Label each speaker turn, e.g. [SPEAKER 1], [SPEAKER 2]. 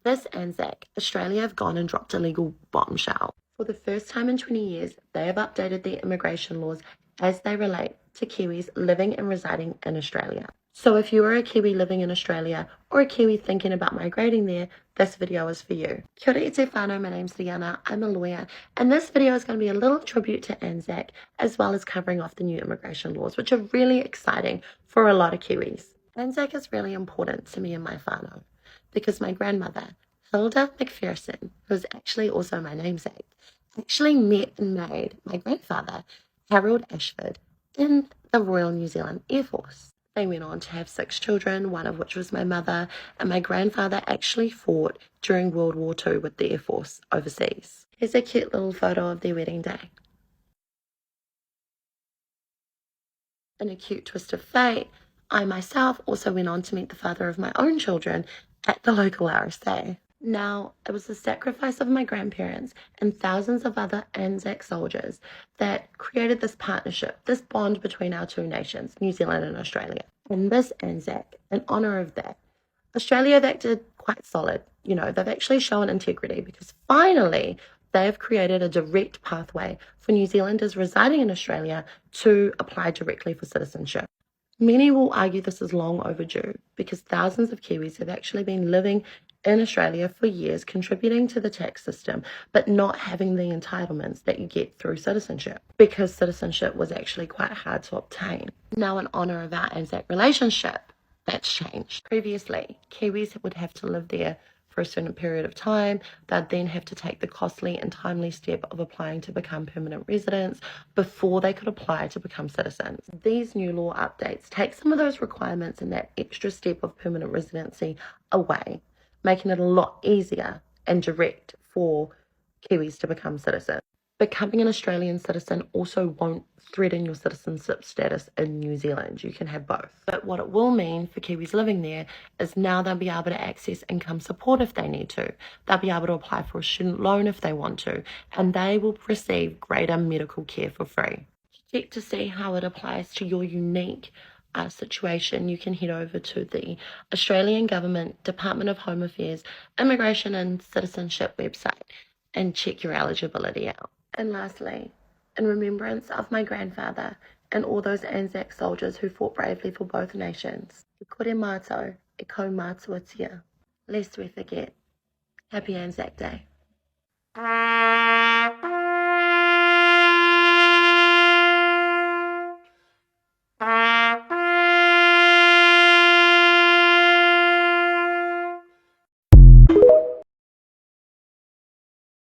[SPEAKER 1] This ANZAC, Australia have gone and dropped a legal bombshell. For the first time in 20 years, they have updated their immigration laws as they relate to Kiwis living and residing in Australia. So if you are a Kiwi living in Australia or a Kiwi thinking about migrating there, this video is for you. Kia ora i te whānau, my name's Liana, I'm a lawyer, and this video is going to be a little tribute to ANZAC as well as covering off the new immigration laws, which are really exciting for a lot of Kiwis. ANZAC is really important to me and my whānau because my grandmother, Hilda McPherson, who's actually also my namesake, actually met and married my grandfather, Harold Ashford, in the Royal New Zealand Air Force. They went on to have 6 children, one of which was my mother, and my grandfather actually fought during World War II with the Air Force overseas. Here's a cute little photo of their wedding day. In a cute twist of fate, I myself also went on to meet the father of my own children at the local RSA. Now, it was the sacrifice of my grandparents and thousands of other ANZAC soldiers that created this partnership, this bond between our two nations, New Zealand and Australia. And this ANZAC, in honour of that, Australia have acted quite solid. You know, they've actually shown integrity because finally they have created a direct pathway for New Zealanders residing in Australia to apply directly for citizenship. Many will argue this is long overdue because thousands of Kiwis have actually been living in Australia for years, contributing to the tax system, but not having the entitlements that you get through citizenship because citizenship was actually quite hard to obtain. Now, in honour of our ANZAC relationship, that's changed. Previously, Kiwis would have to live there for a certain period of time. They'd then have to take the costly and timely step of applying to become permanent residents before they could apply to become citizens. These new law updates take some of those requirements and that extra step of permanent residency away, making it a lot easier and direct for Kiwis to become citizens. Becoming an Australian citizen also won't threaten your citizenship status in New Zealand. You can have both. But what it will mean for Kiwis living there is now they'll be able to access income support if they need to. They'll be able to apply for a student loan if they want to, and they will receive greater medical care for free. Check to see how it applies to your unique situation. You can head over to the Australian Government Department of Home Affairs Immigration and Citizenship website and check your eligibility out. And lastly, in remembrance of my grandfather and all those ANZAC soldiers who fought bravely for both nations, e kore mātou, e kau mātua tia. Lest we forget, happy ANZAC Day.